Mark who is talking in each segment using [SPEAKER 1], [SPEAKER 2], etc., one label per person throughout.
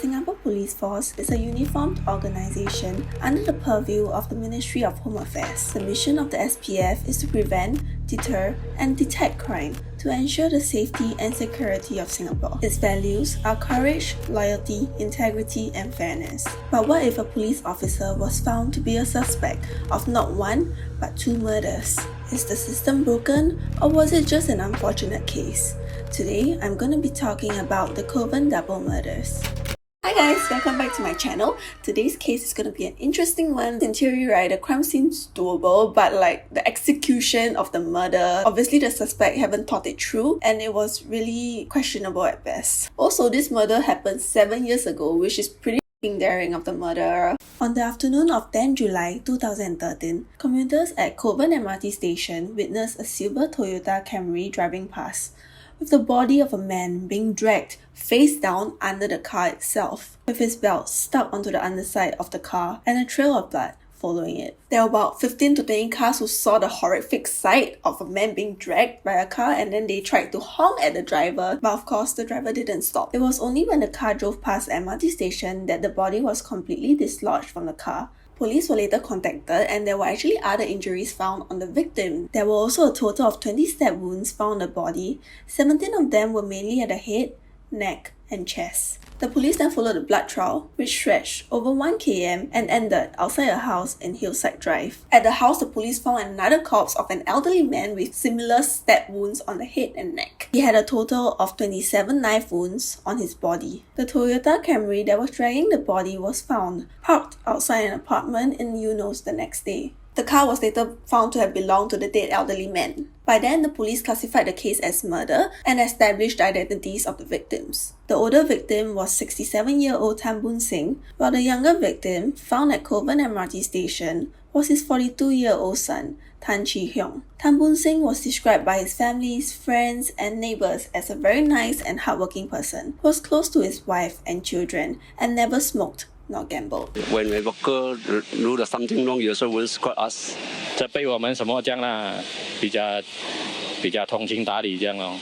[SPEAKER 1] Singapore Police Force is a uniformed organisation under the purview of the Ministry of Home Affairs. The mission of the SPF is to prevent, deter, and detect crime to ensure the safety and security of Singapore. Its values are courage, loyalty, integrity, and fairness. But what if a police officer was found to be a suspect of not one, but 2 murders? Is the system broken, or was it just an unfortunate case? Today, I'm going to be talking about the Kovan Double Murders. Hi guys, welcome back to my channel. Today's case is going to be an interesting one. In theory, right, the crime seems doable, but the execution of the murder, obviously the suspect haven't thought it through and it was really questionable at best. Also, this murder happened 7 years ago, which is pretty daring of the murderer. On the afternoon of 10 July 2013, commuters at Kovan MRT Station witnessed a silver Toyota Camry driving past, with the body of a man being dragged face down under the car itself, with his belt stuck onto the underside of the car and a trail of blood following it. There were about 15 to 20 cars who saw the horrific sight of a man being dragged by a car, and then they tried to honk at the driver, but of course the driver didn't stop. It was only when the car drove past the MRT station that the body was completely dislodged from the car. Police were later contacted and there were actually other injuries found on the victim. There were also a total of 20 stab wounds found on the body. 17 of them were mainly at the head, neck, and chest. The police then followed the blood trail, which stretched over 1 km and ended outside a house in Hillside Drive. At the house, the police found another corpse of an elderly man with similar stab wounds on the head and neck. He had a total of 27 knife wounds on his body. The Toyota Camry that was dragging the body was found parked outside an apartment in Eunos the next day. The car was later found to have belonged to the dead elderly man. By then, the police classified the case as murder and established the identities of the victims. The older victim was 67-year-old Boon, while the younger victim, found at Kovan MRT Station, was his 42-year-old son, Chee. Heong. Boon was described by his families, friends, and neighbours as a very nice and hardworking person who was close to his wife and children and never smoked nor gambled.
[SPEAKER 2] When a worker do something wrong, you also will squat us.
[SPEAKER 3] 这被我们什么这样啦，比较通情达理这样哦，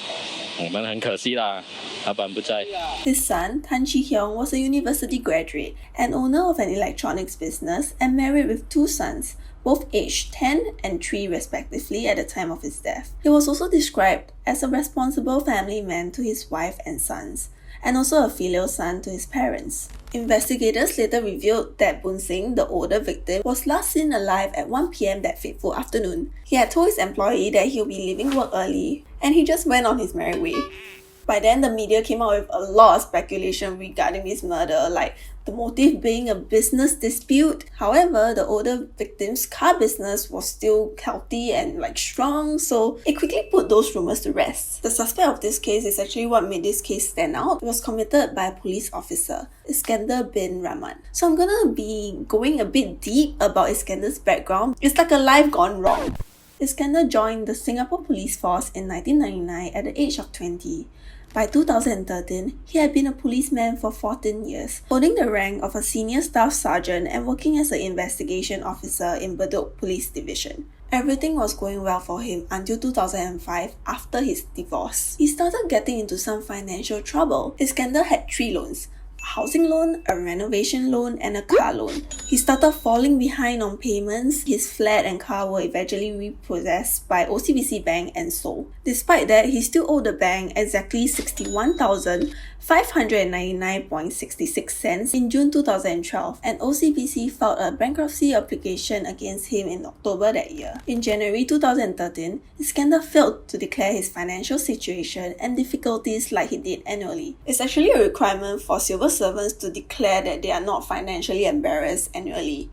[SPEAKER 3] 我们很可惜啦，老板不在。
[SPEAKER 1] His son, Chee was a university graduate and owner of an electronics business and married with 2 sons, both aged 10 and 3 respectively at the time of his death. He was also described as a responsible family man to his wife and sons, and also a filial son to his parents. Investigators later revealed that Boon, the older victim, was last seen alive at 1 p.m. that fateful afternoon. He had told his employee that he'll be leaving work early, and he just went on his merry way. By then, the media came out with a lot of speculation regarding this murder, like the motive being a business dispute. However, the older victim's car business was still healthy and strong, so it quickly put those rumors to rest. The suspect of this case is actually what made this case stand out. It was committed by a police officer, Iskandar Rahmat. So I'm gonna be going a bit deep about Iskandar's background. It's like a life gone wrong. Iskandar joined the Singapore Police Force in 1999 at the age of 20. By 2013, he had been a policeman for 14 years, holding the rank of a senior staff sergeant and working as an investigation officer in Bedok Police Division. Everything was going well for him until 2005 after his divorce. He started getting into some financial trouble. Iskandar had 3 loans: a housing loan, a renovation loan, and a car loan. He started falling behind on payments. His flat and car were eventually repossessed by OCBC Bank and sold. Despite that, he still owed the bank exactly 61,599.66 cents in June 2012, and OCBC filed a bankruptcy application against him in October that year. In January 2013, Iskandar failed to declare his financial situation and difficulties like he did annually. It's actually a requirement for civil servants to declare that they are not financially embarrassed annually.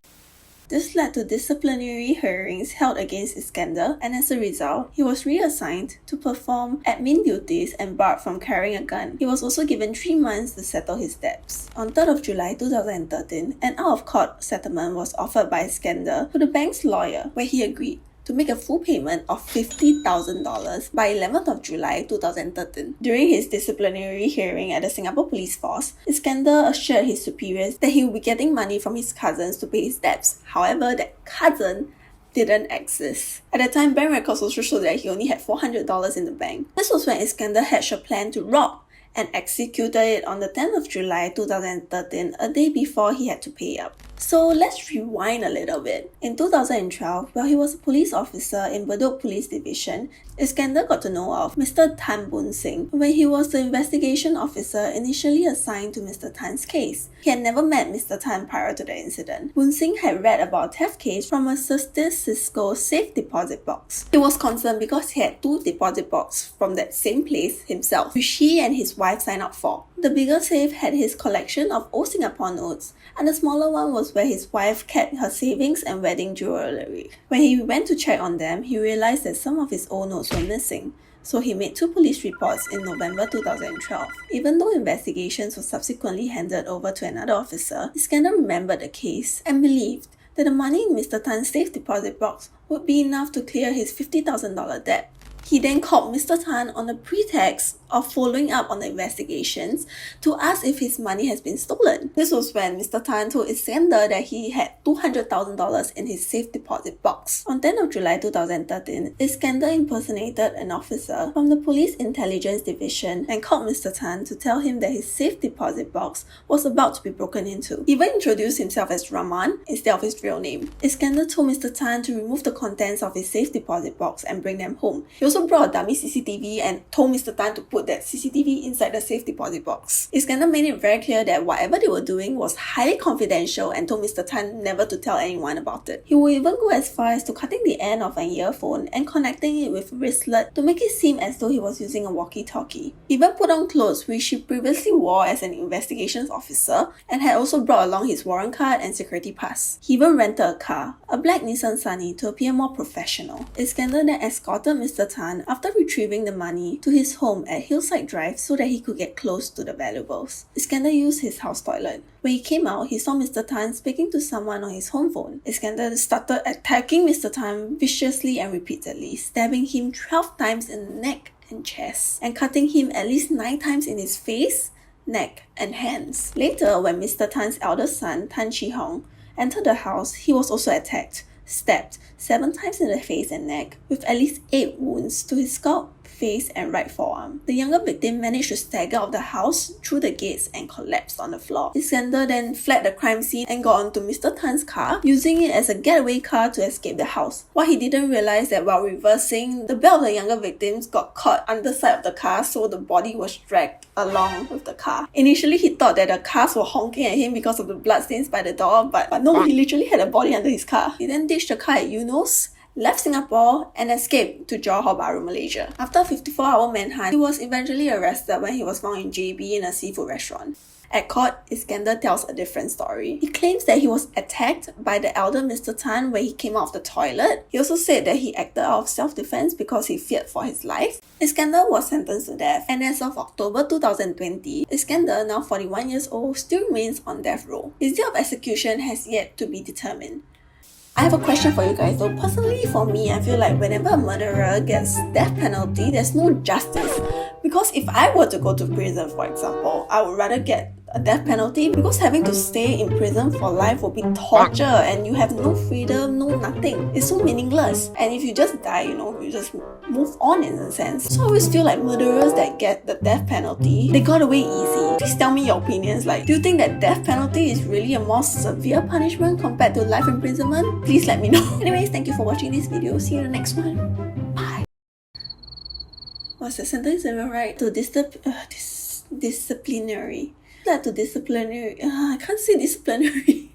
[SPEAKER 1] This led to disciplinary hearings held against Iskandar, and as a result, he was reassigned to perform admin duties and barred from carrying a gun. He was also given 3 months to settle his debts. On 3rd of July 2013, an out-of-court settlement was offered by Iskandar to the bank's lawyer, where he agreed to make a full payment of $50,000 by 11th of July 2013. During his disciplinary hearing at the Singapore Police Force, Iskandar assured his superiors that he would be getting money from his cousins to pay his debts. However, that cousin didn't exist. At the time, bank records also showed that he only had $400 in the bank. This was when Iskandar hatched a plan to rob and executed it on the 10th of July 2013, a day before he had to pay up. So let's rewind a little bit. In 2012, while he was a police officer in Bedok Police Division, Iskandar got to know of Mr. Tan Boon Singh when he was the investigation officer initially assigned to Mr. Tan's case. He had never met Mr. Tan prior to the incident. Boon Singh had read about a theft case from a Cisco safe deposit box. He was concerned because he had 2 deposit boxes from that same place himself, which he and his wife signed up for. The bigger safe had his collection of old Singapore notes, and the smaller one was where his wife kept her savings and wedding jewellery. When he went to check on them, he realized that some of his old notes were missing, so he made 2 police reports in November 2012. Even though investigations were subsequently handed over to another officer, Iskandar remembered the case and believed that the money in Mr. Tan's safe deposit box would be enough to clear his $50,000 debt. He then called Mr. Tan on the pretext of following up on the investigations to ask if his money has been stolen. This was when Mr. Tan told Iskandar that he had $200,000 in his safe deposit box. On 10th of July 2013, Iskandar impersonated an officer from the Police Intelligence Division and called Mr. Tan to tell him that his safe deposit box was about to be broken into. He even introduced himself as Rahman instead of his real name. Iskandar told Mr. Tan to remove the contents of his safe deposit box and bring them home. He also brought a dummy CCTV and told Mr. Tan to put that CCTV inside the safe deposit box. Iskandar made it very clear that whatever they were doing was highly confidential and told Mr. Tan never to tell anyone about it. He would even go as far as to cutting the end of an earphone and connecting it with a wristlet to make it seem as though he was using a walkie-talkie. He even put on clothes which he previously wore as an investigations officer and had also brought along his warrant card and security pass. He even rented a car, a black Nissan Sunny, to appear more professional. Iskandar then escorted Mr. Tan after retrieving the money to his home at Hillside Drive so that he could get close to the valuables. Iskandar used his house toilet. When he came out, he saw Mr. Tan speaking to someone on his home phone. Iskandar started attacking Mr. Tan viciously and repeatedly, stabbing him 12 times in the neck and chest, and cutting him at least 9 times in his face, neck, and hands. Later, when Mr. Tan's eldest son, Heong, entered the house, he was also attacked, stabbed 7 times in the face and neck, with at least 8 wounds to his scalp, face, and right forearm. The younger victim managed to stagger out of the house through the gates and collapsed on the floor. Iskandar then fled the crime scene and got onto Mr. Tan's car, using it as a getaway car to escape the house. What he didn't realize that while reversing, the belt of the younger victims got caught underside of the car, so the body was dragged along with the car. Initially, he thought that the cars were honking at him because of the bloodstains by the door, but no, he literally had a body under his car. He then ditched the car at Eunos, left Singapore, and escaped to Johor Bahru, Malaysia. After a 54-hour manhunt, he was eventually arrested when he was found in JB in a seafood restaurant. At court, Iskandar tells a different story. He claims that he was attacked by the elder Mr. Tan when he came out of the toilet. He also said that he acted out of self-defense because he feared for his life. Iskandar was sentenced to death, and as of October 2020, Iskandar, now 41 years old, still remains on death row. His day of execution has yet to be determined. I have a question for you guys though. Personally, for me, I feel like whenever a murderer gets death penalty, there's no justice. Because if I were to go to prison, for example, I would rather get a death penalty, because having to stay in prison for life will be torture and you have no freedom, no nothing. It's so meaningless. And if you just die, you just move on in a sense. So I always feel like murderers that get the death penalty, they got away easy. Please tell me your opinions. Like, do you think that death penalty is really a more severe punishment compared to life imprisonment? Please let me know. Anyways, thank you for watching this video. See you in the next one. Bye. What's the sentence? Am I right? To disciplinary. To disciplinary. I can't say disciplinary.